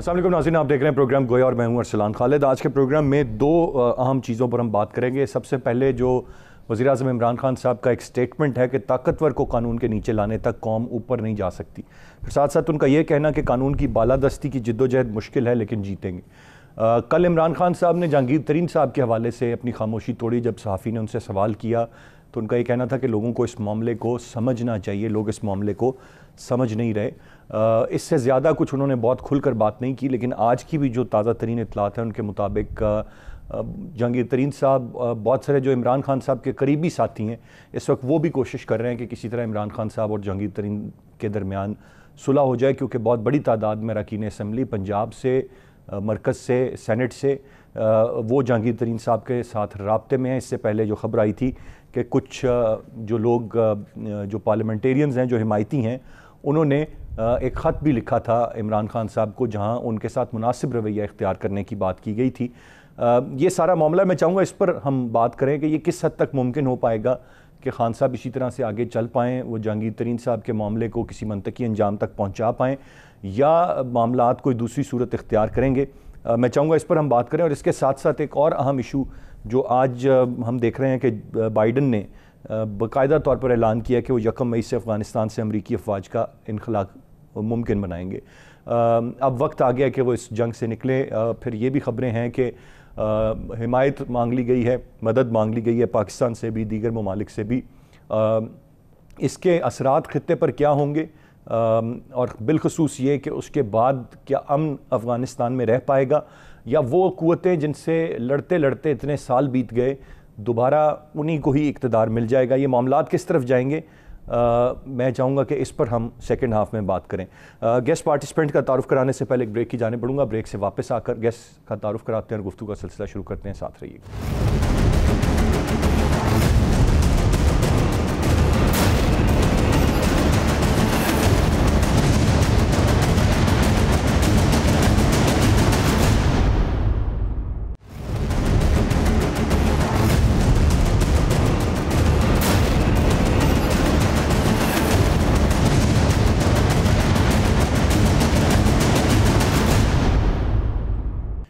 अस्सलाम वालेकुम नाज़रीन, आप देख रहे हैं प्रोग्राम गोया और मैं हूं अरसलान खालिद। आज के प्रोग्राम में दो अहम चीज़ों पर हम बात करेंगे। सबसे पहले जो वज़ीर-ए-आज़म इमरान खान साहब का एक स्टेटमेंट है कि ताकतवर को कानून के नीचे लाने तक कौम ऊपर नहीं जा सकती। फिर साथ साथ उनका ये कहना कि कानून की बालादस्ती की जिद्दोजहद मुश्किल है लेकिन जीतेंगे। कल इमरान खान साहब ने जहांगीर तरीन साहब के हवाले से अपनी खामोशी तोड़ी। जब सहाफ़ी ने उनसे सवाल किया तो उनका ये कहना था कि लोगों को इस मामले को समझना चाहिए, लोग इस मामले को समझ नहीं रहे। इससे ज़्यादा कुछ उन्होंने बहुत खुलकर बात नहीं की। लेकिन आज की भी जो ताज़ा तरीन इत्तलात हैं उनके मुताबिक जहांगीर तरीन साहब, बहुत सारे जो इमरान खान साहब के करीबी साथी हैं इस वक्त वो भी कोशिश कर रहे हैं कि किसी तरह इमरान खान साहब और जहांगीर तरीन के दरमियान सुलह हो जाए, क्योंकि बहुत बड़ी तादाद में अरकान असम्बली पंजाब से, मरकज़ से, सेनेट से वो जहांगीर तरीन साहब के साथ राब्ते में हैं। इससे पहले जो खबर आई थी कि कुछ जो लोग जो पार्लियामेंटेरियंस हैं, जो हिमायती हैं, उन्होंने एक ख़त भी लिखा था इमरान खान साहब को जहां उनके साथ मुनासिब रवैया इख्तियार करने की बात की गई थी। ये सारा मामला मैं चाहूँगा इस पर हम बात करें कि ये किस हद तक मुमकिन हो पाएगा कि खान साहब इसी तरह से आगे चल पाएँ, वो जहांगीर तरीन साहब के मामले को किसी मंतकी अंजाम तक पहुँचा पाएँ या मामलात कोई दूसरी सूरत इख्तियार करेंगे। मैं चाहूँगा इस पर हम बात करें। और इसके साथ साथ एक और अहम इशू जो आज हम देख रहे हैं कि बाइडन ने बाकायदा तौर पर ऐलान किया कि वो 1 मई से अफ़गानिस्तान से अमरीकी अफवाज का इनखला मुमकिन बनाएंगे। अब वक्त आ गया कि वो इस जंग से निकले। फिर ये भी ख़बरें हैं कि हिमायत मांग ली गई है, मदद मांग ली गई है पाकिस्तान से भी, दीगर ममालिक से भी। इसके असरात ख़ित्ते पर क्या होंगे और बिलखसूस ये कि उसके बाद क्या अमन अफ़गानिस्तान में रह पाएगा या वो क़ुव्वतें जिनसे लड़ते लड़ते इतने साल बीत गए दोबारा उन्हीं को ही इक़्तिदार मिल जाएगा, ये मामलात किस तरफ जाएंगे। मैं चाहूँगा कि इस पर हम सेकंड हाफ में बात करें। गेस्ट पार्टिसिपेंट का तारुफ कराने से पहले एक ब्रेक की जाने पड़ूंगा। ब्रेक से वापस आकर गेस्ट का तारुफ कराते हैं और गुफ्तगू का सिलसिला शुरू करते हैं। साथ रहिए।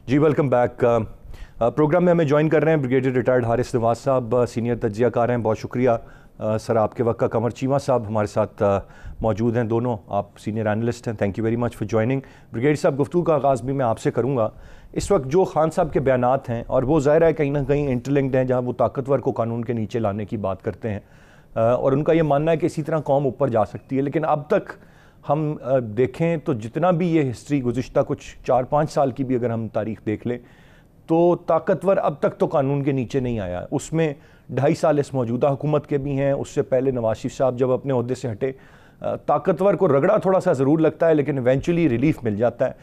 जी वेलकम बैक। प्रोग्राम में हमें ज्वाइन कर रहे हैं ब्रिगेडियर रिटायर्ड हारिस नवाज साहब, सीनियर तज्जियाकार हैं। बहुत शुक्रिया सर आपके वक्त का। कमर चीमा साहब हमारे साथ मौजूद हैं, दोनों आप सीनियर एनालिस्ट हैं। Thank you very much for joining. Brigadier साहब, गुफ्तगू का आगाज़ भी मैं आपसे करूँगा। इस वक्त जो खान साहब के बयानात हैं और वो ज़ाहिर है कहीं ना कहीं इंटरलिंक्ड हैं, जहाँ वो ताकतवर को कानून के नीचे लाने की बात करते हैं और उनका ये मानना है कि इसी तरह कौम ऊपर जा सकती है। लेकिन अब तक हम देखें तो जितना भी ये हिस्ट्री गुज़िश्ता कुछ 4-5 साल की भी अगर हम तारीख़ देख लें तो ताकतवर अब तक तो कानून के नीचे नहीं आया। उसमें 2.5 साल इस मौजूदा हुकूमत के भी हैं, उससे पहले नवाज शरीफ साहब जब अपने ओहदे से हटे ताकतवर को रगड़ा थोड़ा सा ज़रूर लगता है लेकिन इवेंचुअली रिलीफ मिल जाता है।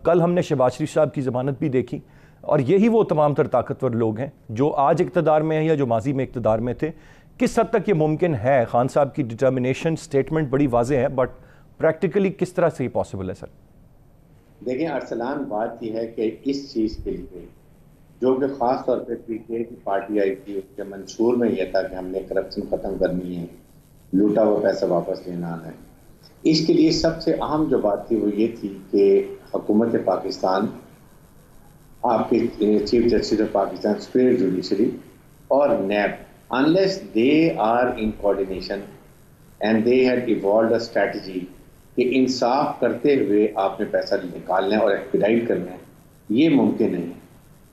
कल हमने शहबाज शरीफ साहब की ज़मानत भी देखी और यही वो तमाम तर ताकतवर लोग हैं जो आज इक़्तिदार में हैं या जो माजी में इक़्तिदार में थे। किस हद तक ये मुमकिन है? खान साहब की डिटर्मिनेशन स्टेटमेंट बड़ी वाज़ेह है बट प्रैक्टिकली किस तरह से ये पॉसिबल है सर? देखिए अरसलान, बात यह है कि इस चीज़ के लिए जो कि ख़ास तौर पे पीटीआई की पार्टी आई थी उसके मंशूर में यह था कि हमने करप्शन ख़त्म करनी है, लूटा हुआ पैसा वापस लेना आना है। इसके लिए सबसे अहम जो बात थी वो ये थी कि हुकूमत पाकिस्तान, आपके chief justice of Pakistan, superior judiciary और NAB, unless they are in coordination and they had evolved a strategy कि इंसाफ करते हुए आपने पैसा निकालना है और एक्सपेडाइट करना है, ये मुमकिन नहीं है।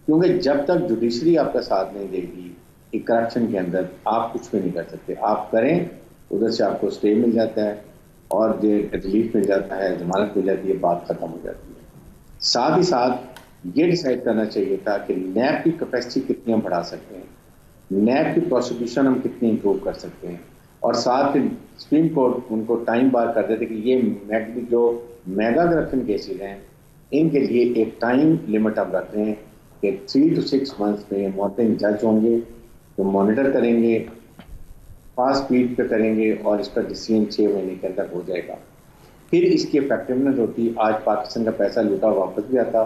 क्योंकि जब तक जुडिशरी आपका साथ नहीं देगी करप्शन के अंदर आप कुछ भी नहीं कर सकते। आप करें, उधर से आपको स्टे मिल जाता है और रिलीफ मिल जाता है, जमानत मिल जाती है, बात खत्म हो जाती है। साथ ही साथ ये डिसाइड करना चाहिए था कि नैब की कैपेसिटी कितनी हम बढ़ा सकते हैं, नैब की प्रोसिक्यूशन हम कितनी इम्प्रूव कर सकते हैं और साथ ही सुप्रीम कोर्ट उनको टाइम बार कर देते कि ये जो मेगा करप्शन केसेज हैं इनके लिए एक टाइम लिमिट हम रख रहे हैं कि 3 to 6 मंथ्स में मॉनिटरिंग जज होंगे तो मॉनिटर करेंगे, फास्ट स्पीड पे करेंगे और इस पर डिसीजन 6 महीने के अंदर हो जाएगा। फिर इसकी इफेक्टिवनेस होती। आज पाकिस्तान का पैसा लूटा वापस भी आता,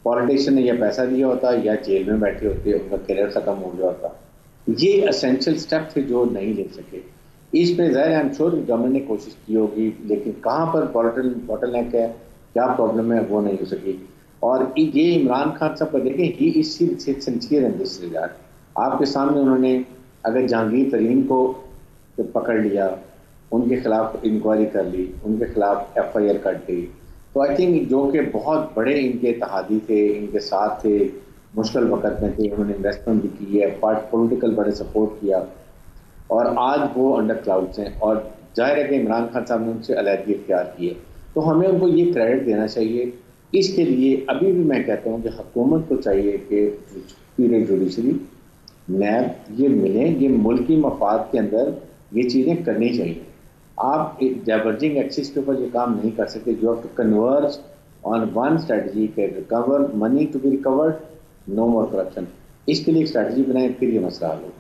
पॉलिटिशियन ने यह पैसा दिया होता या जेल में बैठे होते, उनका करियर ख़त्म हो गया होता। ये एसेंशियल स्टेप थे जो नहीं ले सके। इस पे ज़ाहिर है, आई एम श्योर गवर्नमेंट ने कोशिश की होगी, लेकिन कहाँ पर बॉटल नेक है क्या प्रॉब्लम है वो नहीं हो सकी। और ये इमरान खान साहब का देखें, he is sincere in this regard. आपके सामने उन्होंने अगर जहांगीर तरीन को पकड़ लिया, उनके खिलाफ इंक्वायरी कर ली, उनके खिलाफ FIR कट दी, तो आई थिंक जो कि बहुत बड़े इनके इत्तेहादी थे, इनके साथ थे, मुश्किल वक्त में थे, उन्होंने इन्वेस्टमेंट भी की है, पॉलिटिकल बड़े सपोर्ट किया, और आज वो अंडर क्लाउड्स हैं। और जाहिर है कि इमरान खान साहब ने उनसे अलहदगी इख्तियार की है, तो हमें उनको ये क्रेडिट देना चाहिए। इसके लिए अभी भी मैं कहता हूँ कि हुकूमत को चाहिए कि सुपीरियर जुडिशरी, नैब, ये मिले, ये मुल्की मफाद के अंदर ये चीज़ें करनी चाहिए। आप एक डाइवर्जिंग एक्सिस के ऊपर ये काम नहीं कर सकते। You have to converge on one strategy के recover money to be recovered, no more corruption. इसके लिए एक स्ट्रेटजी बनाएं, फिर ये मसला हल होगा।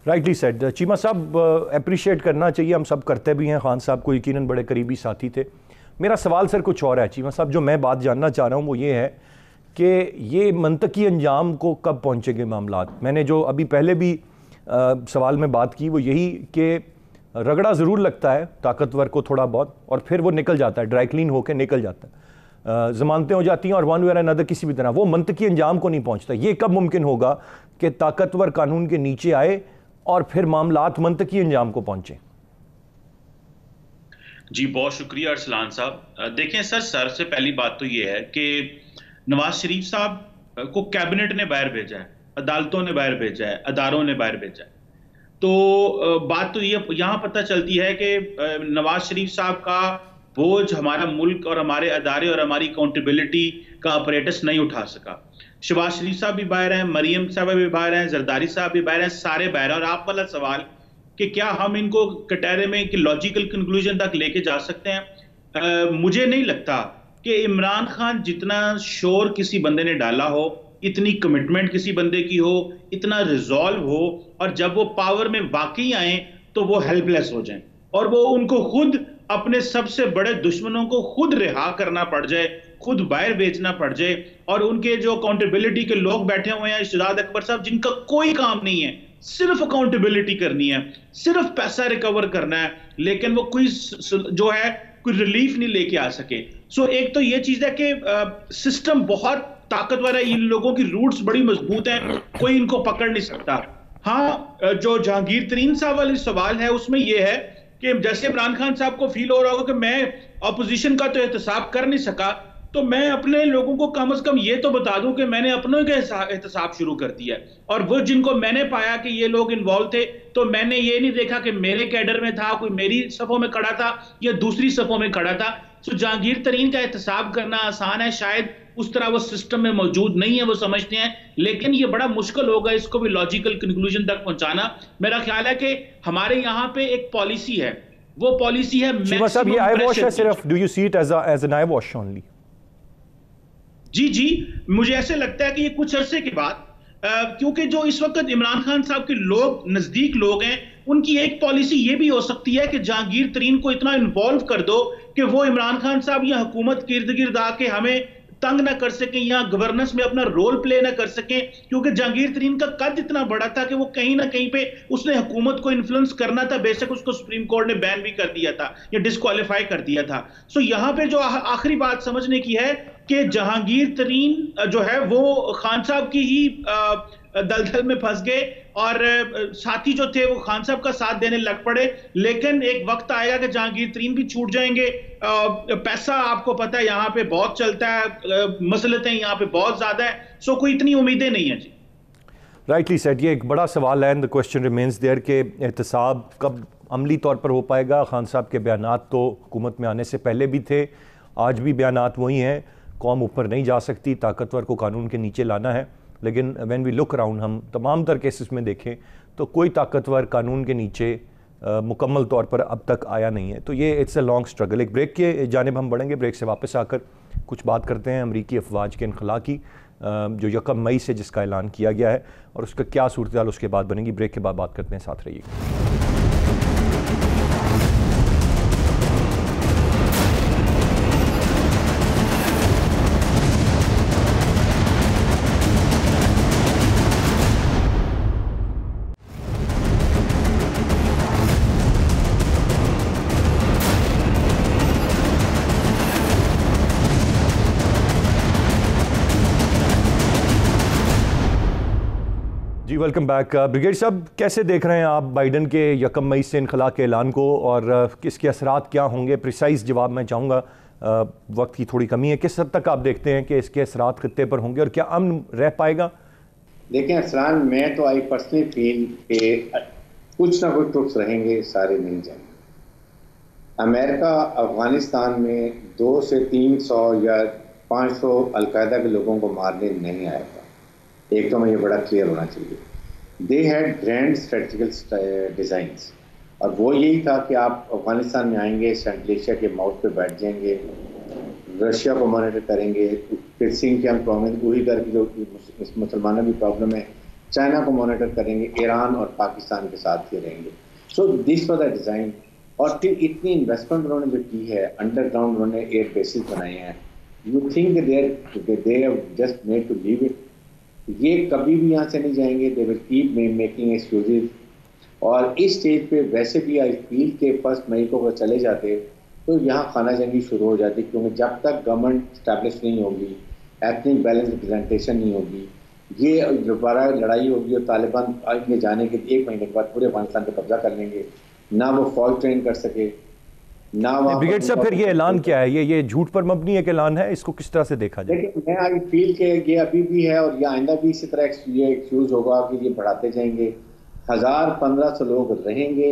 Rightly said. चीमा साहब, अप्रिशिएट करना चाहिए, हम सब करते भी हैं, खान साहब को यकीनन बड़े करीबी साथी थे। मेरा सवाल सर कुछ और है चीमा साहब, जो मैं बात जानना चाह रहा हूँ वो ये है कि ये मंतकी अंजाम को कब पहुँचेंगे मामलात। मैंने जो अभी पहले भी सवाल में बात की वो यही कि रगड़ा ज़रूर लगता है ताकतवर को थोड़ा बहुत, और फिर वो निकल जाता है, ड्राई क्लीन होकर निकल जाता है, ज़मानतें हो जाती हैं, और वन वे और अनदर किसी भी तरह वो मंतकी अंजाम को नहीं पहुँचता। ये कब मुमकिन होगा कि ताकतवर कानून के नीचे आए और फिर मामलात मंतकी अंजाम को पहुँचें? जी बहुत शुक्रिया अरसलान साहब। देखें सर, सबसे पहली बात तो ये है कि नवाज शरीफ साहब को कैबिनेट ने बाहर भेजा है, अदालतों ने बाहर भेजा है, अदारों ने बाहर भेजा है। तो बात तो ये यहाँ पता चलती है कि नवाज शरीफ साहब का बोझ हमारा मुल्क और हमारे अदारे और हमारी अकाउंटेबिलिटी का अपरेटस नहीं उठा सका। शहबाज शरीफ साहब भी बाहर हैं, मरियम साहब भी बाहर हैं, जरदारी साहब भी बाहर हैं, सारे बाहर हैं। और आप वाला सवाल कि क्या हम इनको कटहरे में कि लॉजिकल कंक्लूजन तक लेके जा सकते हैं, मुझे नहीं लगता कि इमरान खान जितना शोर किसी बंदे ने डाला हो, इतनी कमिटमेंट किसी बंदे की हो, इतना रिजॉल्व हो, और जब वो पावर में वाकई आए तो वो हेल्पलेस हो जाएं और वो उनको खुद अपने सबसे बड़े दुश्मनों को खुद रिहा करना पड़ जाए, खुद बाहर बेचना पड़ जाए। और उनके जो अकाउंटेबिलिटी के लोग बैठे हुए हैं, इर्शाद अकबर साहब, जिनका कोई काम नहीं है, सिर्फ अकाउंटेबिलिटी करनी है, सिर्फ पैसा रिकवर करना है, लेकिन वो कोई जो है कोई रिलीफ नहीं लेके आ सके। सो एक तो ये चीज है कि सिस्टम बहुत ताकतवर है, इन लोगों की रूट्स बड़ी मजबूत हैं, कोई इनको पकड़ नहीं सकता। हाँ, जो जहांगीर तरीन साहब वाली सवाल है उसमें यह है कि जैसे इमरान खान साहब को फील हो रहा होगा कि मैं अपोजिशन का तो एहतसाब कर नहीं सका, तो मैं अपने लोगों को कम से कम ये तो बता दूं कि मैंने अपनों का एहतसाब शुरू कर दिया है। और वो जिनको मैंने पाया कि ये लोग इन्वॉल्व थे, तो मैंने ये नहीं देखा कि मेरे कैडर में था, कोई मेरी सफ़ों में खड़ा था या दूसरी सफ़ों में खड़ा था। तो जहांगीर तरीन का एहतसाब करना आसान है, शायद उस तरह वो सिस्टम में मौजूद नहीं है, वो समझते हैं, लेकिन ये बड़ा मुश्किल होगा इसको भी लॉजिकल कंक्लूजन तक पहुंचाना। मेरा ख्याल है कि हमारे यहाँ पे एक पॉलिसी है, वो पॉलिसी है मैक्सिमम ये आई वॉश है सिर्फ। Do you see it as an eyewash only? जी, मुझे ऐसे लगता है कि ये कुछ अरसे के बाद, क्योंकि जो इस वक्त इमरान खान साहब के लोग, नजदीक लोग हैं, उनकी एक पॉलिसी ये भी हो सकती है कि जहांगीर तरीन को इतना इन्वॉल्व कर दो कि वो इमरान खान साहब या हुकूमत के इर्द गिर्द आके हमें तंग ना कर सकें या गवर्नेंस में अपना रोल प्ले ना कर सकें। क्योंकि जहांगीर तरीन का कद इतना बड़ा था कि वो कहीं ना कहीं पे उसने हुकूमत को इन्फ्लुएंस करना था, बेशक उसको सुप्रीम कोर्ट ने बैन भी कर दिया था या डिस्क्वालीफाई कर दिया था। सो यहाँ पे जो आखिरी बात समझने की है कि जहांगीर तरीन जो है वो खान साहब की ही दलदल में फंस गए और साथी जो थे वो खान साहब का साथ देने लग पड़े। लेकिन एक वक्त आएगा कि जहांगीर तरीन भी छूट जाएंगे। पैसा आपको पता है यहाँ पे बहुत चलता है, मसलतें यहाँ पे बहुत ज्यादा है, सो कोई इतनी उम्मीदें नहीं है। जी राइटली सेड। ये एक बड़ा सवाल है, द क्वेश्चन रिमेन्स देयर कि एहतसाब कब अमली तौर पर हो पाएगा। खान साहब के बयानात तो हुकूमत में आने से पहले भी थे, आज भी बयानात वही हैं, कौम ऊपर नहीं जा सकती, ताकतवर को कानून के नीचे लाना है। लेकिन व्हेन वी लुक अराउंड, हम तमाम तर केसेस में देखें तो कोई ताकतवर कानून के नीचे मुकम्मल तौर पर अब तक आया नहीं है। तो ये इट्स अ लॉन्ग स्ट्रगल। एक ब्रेक के जानिब हम बढ़ेंगे, ब्रेक से वापस आकर कुछ बात करते हैं अमरीकी अफवाज के इनखला की, जो 1 मई से जिसका ऐलान किया गया है और उसका क्या सूरत हाल उसके बाद बनेगी। ब्रेक के बाद बात करते हैं, साथ रहिएगा। जी वेलकम बैक। ब्रिगेड साहब, कैसे देख रहे हैं आप बाइडन के 1 मई से इनखला के ऐलान को, और इसके असरात क्या होंगे? प्रिसाइज जवाब मैं चाहूँगा, वक्त की थोड़ी कमी है। किस हद तक आप देखते हैं कि इसके असरात खित्ते पर होंगे और क्या अमन रह पाएगा? देखिए अरसलान, मैं तो आई पर्सनली फील के कुछ ना कुछ ट्रुप्स रहेंगे, सारे नहीं जाएंगे। अमेरिका अफगानिस्तान में 200 से 300 या 500 अलकायदा के लोगों को मारने नहीं आएगा। एक तो मुझे बड़ा क्लियर होना चाहिए। They had grand strategical designs, और वो यही था कि आप अफगानिस्तान में आएंगे, सेंट्रल एशिया के माउथ पे बैठ जाएंगे, रशिया को मॉनिटर करेंगे, फिर सिंह के हम प्रॉमिस वही करके जो मुसलमानों की प्रॉब्लम है, चाइना को मॉनिटर करेंगे, ईरान और पाकिस्तान के साथ ही रहेंगे। So this was the design. और फिर इतनी इन्वेस्टमेंट उन्होंने जो की है, अंडरग्राउंड उन्होंने एयर बेसिस बनाए हैं, you think they have just made to leave it? ये कभी भी यहाँ से नहीं जाएंगे। They will keep making excuses. और इस स्टेज पे वैसे भी आई फील के 1 मई को अगर चले जाते तो यहाँ खाना जंगी शुरू हो जाती, क्योंकि जब तक गवर्नमेंट स्टैब्लिश नहीं होगी, एथनिक बैलेंस रिप्रेजेंटेशन नहीं होगी, ये दोबारा लड़ाई होगी और तालिबान आगे जाने के 1 महीने के बाद पूरे अफगानिस्तान पर कब्जा कर लेंगे, ना वो फौज ट्रेन कर सके, ना वहाँ। ब्रिगेड साहब, फिर ये ऐलान क्या है? ये झूठ पर मबनी एक ऐलान है, इसको किस तरह से देखा जाए? लेकिन मैं आई फील के ये अभी भी है और ये आइंदा भी इसी तरह ये एक्सक्यूज होगा कि ये बढ़ाते जाएंगे। 1000-1500 लोग रहेंगे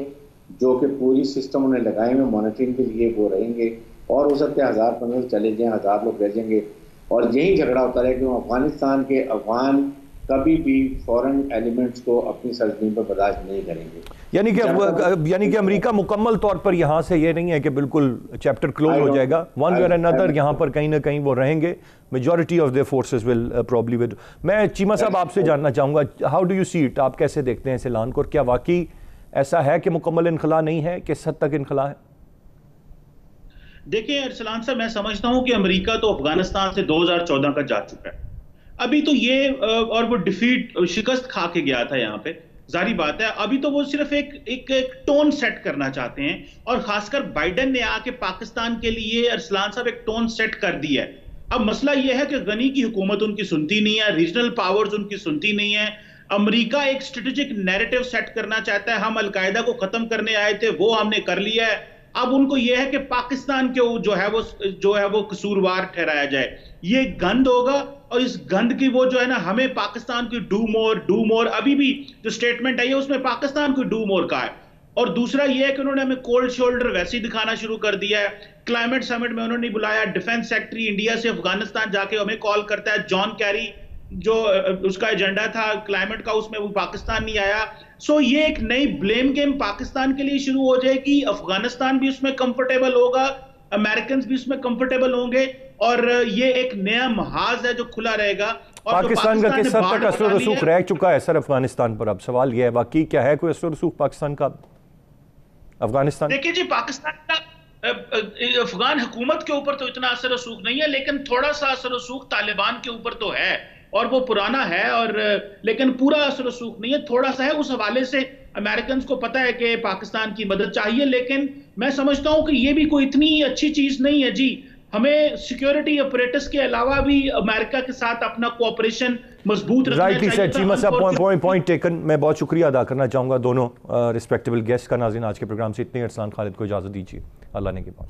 जो कि पूरी सिस्टम उन्हें लगाए हुए मॉनिटरिंग के लिए वो रहेंगे, और हो सकते हैं 1000-1500 चले जाएं, 1000 लोग रह जाएंगे, और यही झगड़ा होता रहे कि अफगानिस्तान के अफगान कभी भी फॉरेन एलिमेंट्स को अपनी सरजमीन पर बर्दाश्त नहीं करेंगे। यानी कि अमेरिका मुकम्मल तौर पर यहाँ से ये नहीं है कि बिल्कुल चैप्टर क्लोज हो जाएगा। वन वे और अनदर यहाँ पर कहीं ना कहीं वो रहेंगे। Majority of their forces will probably with. मैं चीमा साहब आपसे जानना चाहूँगा, how do you see it? आप कैसे देखते हैं इस ऐलान को, और क्या वाकई ऐसा है कि मुकम्मल इनखला नहीं है? किस हद तक इनखला है? देखिए अरसलान साहब, मैं समझता हूँ कि अमेरिका तो अफगानिस्तान से 2014 का जा चुका है। अभी तो ये और वो डिफीट शिकस्त खा के गया था यहाँ पे, जारी बात है। अभी तो वो सिर्फ एक टोन सेट करना चाहते हैं, और खासकर बाइडेन ने आके पाकिस्तान के लिए अरसलान साहब एक टोन सेट कर दिया है। अब मसला ये है कि गनी की हुकूमत उनकी सुनती नहीं है, रीजनल पावर्स उनकी सुनती नहीं है। अमेरिका एक स्ट्रेटेजिक नैरेटिव सेट करना चाहता है, हम अलकायदा को खत्म करने आए थे, वो हमने कर लिया है। अब उनको यह है कि पाकिस्तान के जो है वो कसूरवार ठहराया जाए। ये गंद होगा, और इस गंद की वो जो है ना, हमें पाकिस्तान की डू मोर अभी भी जो स्टेटमेंट आई है उसमें पाकिस्तान को डू मोर का है। और दूसरा ये है कि उन्होंने हमें कोल्ड शोल्डर वैसे ही दिखाना शुरू कर दिया है। क्लाइमेट समिट में उन्होंने बुलाया, डिफेंस सेक्रेटरी इंडिया से अफगानिस्तान जाके हमें कॉल करता है। जॉन कैरी जो उसका एजेंडा था क्लाइमेट का, उसमें वो पाकिस्तान नहीं आया। सो ये एक नई ब्लेम गेम पाकिस्तान के लिए शुरू हो जाएगी। अफगानिस्तान भी उसमें कंफर्टेबल होगा, अमेरिकन भी उसमें कंफर्टेबल होंगे, और ये एक नया महाज है जो खुला रहेगा। और पाकिस्तान का किस हद तक असर रसूख रह चुका है सर अफगानिस्तान पर? अब सवाल यह है, बाकी क्या है कोई असर रसूख पाकिस्तान का अफगानिस्तान? देखिए जी, पाकिस्तान का अफगान हुकूमत के ऊपर तो इतना असर रसूख नहीं है, लेकिन थोड़ा सा असर रसूख तालिबान के ऊपर तो है, और वो पुराना है, और लेकिन पूरा असर रसूख नहीं है, थोड़ा सा है। उस हवाले से अमेरिकन को पता है कि पाकिस्तान की मदद चाहिए, लेकिन मैं समझता हूं कि ये भी कोई इतनी अच्छी चीज नहीं है जी। हमें सिक्योरिटी ऑपरेटर्स के अलावा भी अमेरिका के साथ अपना कोऑपरेशन मजबूत रखना चाहिए। राइटली सेड चीमा साहब, पॉइंट टेकन। मैं बहुत शुक्रिया अदा करना चाहूँगा दोनों रिस्पेक्टेबल गेस्ट का। नाज़रीन, आज के प्रोग्राम से इतने। अरसलान खालिद को इजाज़त दीजिए। अल्लाह ने की बात।